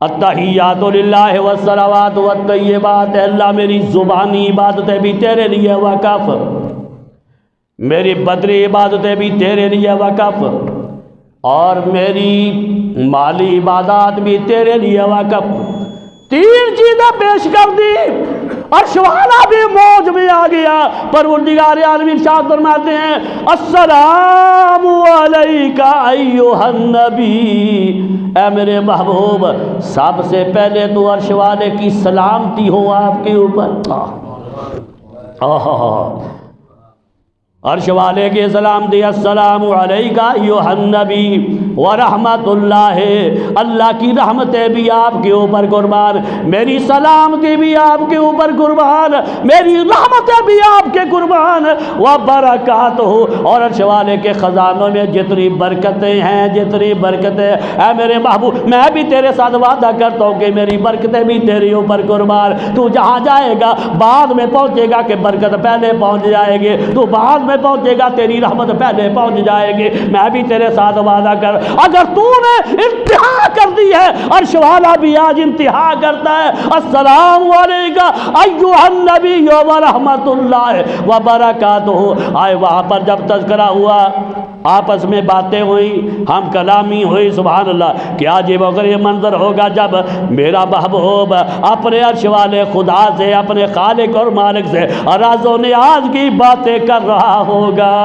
التحیات للہ والصلوات والطیبات، اللہ میری زبانی عبادتیں بھی تیرے لیے وقف، میری بدنی عبادتیں بھی تیرے لیے وقف، اور میری مالی عبادات بھی تیرے لیے وقف۔ تین چیزیں پیش کر دی، عرش والا بھی موج میں آ گیا۔ پروردگار عالم ارشاد فرماتے ہیں السلام علیکہ ایھا النبی، اے میرے محبوب سب سے پہلے تو عرش والے کی سلامتی ہو آپ کے اوپر۔ عرش والے کے سلام دی، السلام علیکہ ایھا النبی ورحمت اللہ، اللہ کی رحمتیں بھی آپ کے اوپر قربان، میری سلامتی بھی آپ کے اوپر قربان، میری رحمتیں بھی آپ کے قربان، وبرکاتہ، اور عرش والے کے خزانوں میں جتنی برکتیں ہیں، جتنی برکتیں، اے میرے محبوب میں بھی تیرے ساتھ وعدہ کرتا ہوں کہ میری برکتیں بھی تیرے اوپر قربان۔ تو جہاں جائے گا بعد میں پہنچے گا کہ برکت پہلے پہنچ جائے گی، تو بعد میں پہنچے گا تیری رحمت پہلے پہنچ جائے گی۔ میں بھی تیرے ساتھ وعدہ کر، اگر تو نے انتہا کر دی ہے عرش والا بھی آج انتہا کرتا ہے۔ السلام علیکہ ایھا النبی ورحمت اللہ وبرکاتہ۔ آئے وہاں پر جب تذکرہ ہوا، آپس میں باتیں ہوئی، ہم کلامی ہوئی، سبحان اللہ، کیا عجیب و غریب منظر ہوگا جب میرا محبوب اپنے عرش والے خدا سے، اپنے خالق اور مالک سے راز و نیاز کی باتیں کر رہا ہوگا۔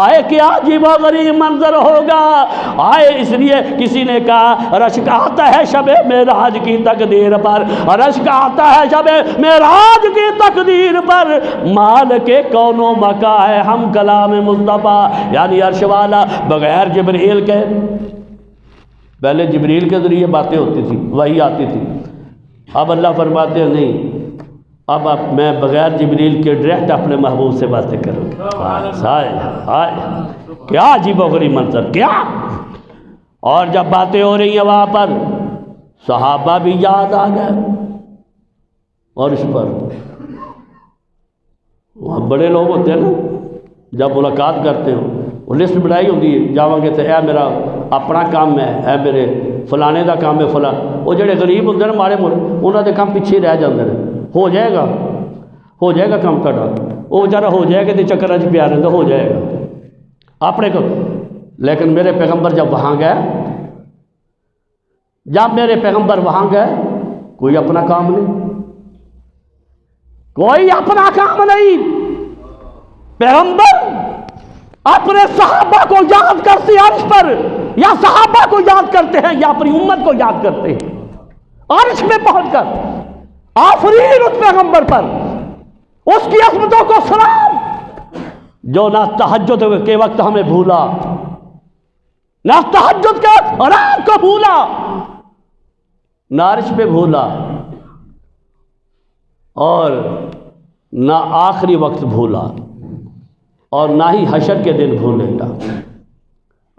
آئے کیا عجیب و غریب منظر ہوگا۔ آئے اس لیے کسی نے کہا رشک آتا ہے شب معراج کی تقدیر پر، رشک آتا ہے شب معراج کی تقدیر پر، مالک کون و مکا ہے ہم کلام مصطفیٰ، یعنی عرش والا بغیر جبریل کے، پہلے جبریل کے ذریعے باتیں ہوتی تھی، وحی آتی تھی، اب اللہ فرماتے ہیں نہیں، اب میں بغیر جبریل کے ڈائریکٹ اپنے محبوب سے باتیں کروں گا۔ کیا عجیب و غریب منظر، کیا! اور جب باتیں ہو رہی ہیں وہاں پر صحابہ بھی یاد آ گئے، اور اس پر وہاں بڑے لوگ ہوتے ہیں نا، جب ملاقات کرتے ہیں وہ لسٹ بنائی ہوتی ہے، جاواں گے تو اے میرا اپنا کام ہے، اے میرے فلانے دا کام ہے، فلاں، وہ جڑے غریب ہوتے ہیں مارے ملک انہوں نے کام پیچھے رہ جاتے ہیں، ہو جائے گا کام تھوڑا، وہ بیچارہ ہو جائے گا تو چکر اچ پیا رہتا، ہو جائے گا اپنے کو۔ لیکن میرے پیغمبر جب وہاں گئے، کوئی اپنا کام نہیں، کوئی اپنا کام نہیں، پیغمبر اپنے صحابہ کو یاد کرتے ہیں عرش پر، یا صحابہ کو یاد کرتے ہیں یا اپنی امت کو یاد کرتے ہیں عرش میں پہنچ کر۔ آفرین اس پیغمبر پر، اس کی عظمتوں کو سلام، جو نہ تہجد کے وقت ہمیں بھولا، نہ تہجد کے رات کو بھولا، نہ عرش پہ بھولا، اور نہ آخری وقت بھولا، اور نہ ہی حشر کے دن بھولے گا۔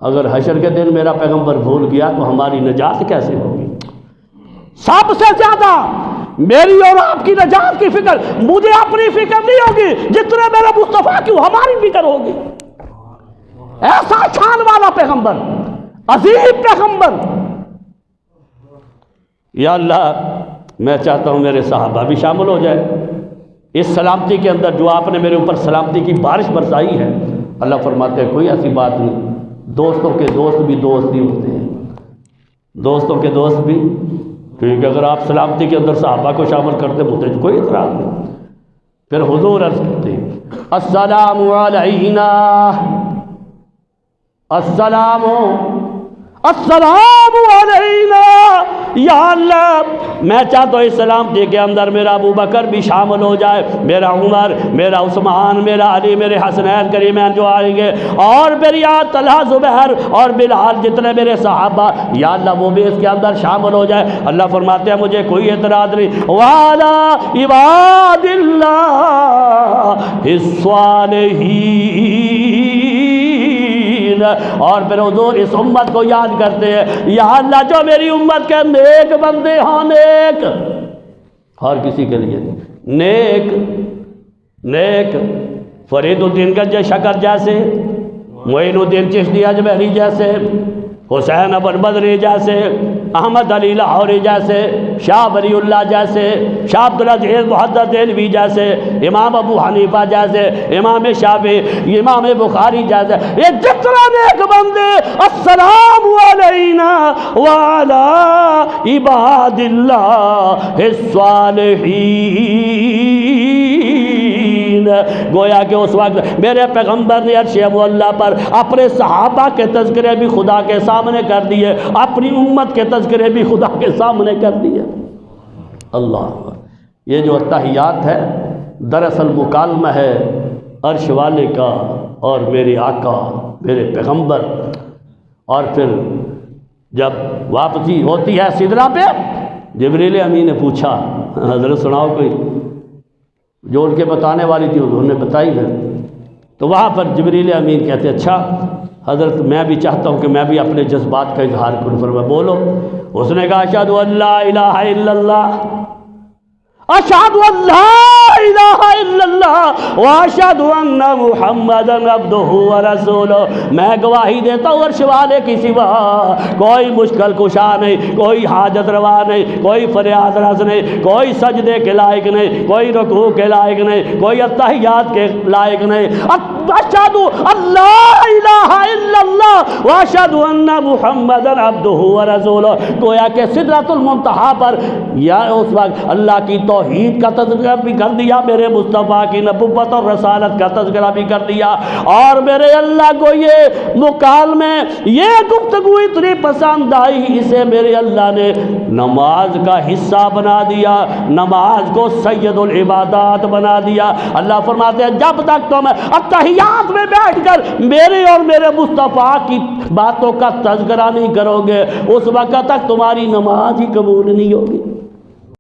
اگر حشر کے دن میرا پیغمبر بھول گیا تو ہماری نجات کیسے ہوگی؟ سب سے زیادہ میری اور آپ کی نجات کی فکر مجھے اپنی فکر نہیں ہوگی جتنے میرے مصطفیٰ کی ہماری فکر ہوگی۔ ایسا شان والا پیغمبر، عظیم پیغمبر، یا اللہ میں چاہتا ہوں میرے صحابہ بھی شامل ہو جائے اس سلامتی کے اندر جو آپ نے میرے اوپر سلامتی کی بارش برسائی ہے۔ اللہ فرماتے ہیں کوئی ایسی بات نہیں، دوستوں کے دوست بھی دوست ہی ہوتے ہیں، دوستوں کے دوست بھی، کیونکہ اگر آپ سلامتی کے اندر صحابہ کو شامل کرتے مجھے کوئی اعتراض نہیں۔ پھر حضور عرض کرتے ہیں السلام علینا، السلام علینا، یا اللہ میں چاہتا ہوں اس سلامتی کے اندر میرا ابو بکر بھی شامل ہو جائے، میرا عمر، میرا عثمان، میرا علی، میرے حسنین کریمین جو آئیں گے، اور میری طلحہ، زبیر اور بلال، جتنے میرے صحابہ، یا اللہ وہ بھی اس کے اندر شامل ہو جائے۔ اللہ فرماتے ہیں مجھے کوئی اعتراض نہیں۔ وَعَلَىٰ عِبَادِ اللَّهِ الصَّالِحِينَ، اور پھر حضور اس امت کو یاد کرتے ہیں، یا اللہ جو میری امت کے نیک بندے ہوں، نیک، ہر کسی کے لیے نیک، فرید الدین گنج شکر جیسے، معین الدین چشتی اجمیری جیسے، حسین ابن بدری جیسے، احمد علی لاہوری جیسے، شاہ ولی اللہ جیسے، شاہ عبدالعزیز محدث دہلوی جیسے، امام ابو حنیفہ جیسے، امام شافعی، امام بخاری جیسے، یہ جتنا نیک بندے السلام علینا وعلی عباد اللہ الصالحین، گویا کہ اس وقت میرے پیغمبر نے عرش معلیٰ پر اپنے صحابہ کے تذکرے بھی خدا کے سامنے کر دیے، اپنی امت کے تذکرے بھی خدا کے سامنے کر دیے۔ اللہ، یہ جو اتحیات ہے دراصل مکالمہ ہے عرش والے کا اور میرے آقا میرے پیغمبر۔ اور پھر جب واپسی ہوتی ہے سدرہ پہ، جبریل امین نے پوچھا، حضرت سناؤ کوئی، جو ان کے بتانے والی تھی انہوں نے بتائی ہے، تو وہاں پر جبریل امین کہتے اچھا حضرت میں بھی چاہتا ہوں کہ میں بھی اپنے جذبات کا اظہار کروں، فرمایا بولو۔ اس نے کہا اشہد ان لا الہ الا اللہ، اشہد ان لا الہ الا اللہ واشہد ان محمدا عبدہ ورسولہ، میں گواہی دیتا ہوں عرش والے کی سوا کوئی مشکل کشا نہیں، کوئی حاجت روا نہیں، کوئی فریاد رس نہیں، کوئی سجدے کے لائق نہیں، کوئی رکوع کے لائق نہیں، کوئی اتحیات کے لائق نہیں، اشہد ان لا الہ الا اللہ واشہد ان محمدا عبدہ ورسولہ۔ گویا کہ سدرۃ المنتہا پر یا اس وقت اللہ کی توحید کا تذکرہ بھی کر دیا، میرے مصطفیٰ کی نبوت اور رسالت کا تذکرہ بھی کر دیا، اور میرے اللہ کو یہ مکالمے یہ گفتگو اتنی پسند آئی، اسے میرے اللہ نے نماز کا حصہ بنا دیا، نماز کو سید العبادات بنا دیا۔ اللہ فرماتے ہیں جب تک تم اتحیات میں بیٹھ کر میرے اور میرے مصطفیٰ کی باتوں کا تذکرہ نہیں کرو گے، اس وقت تک تمہاری نماز ہی قبول نہیں ہوگی۔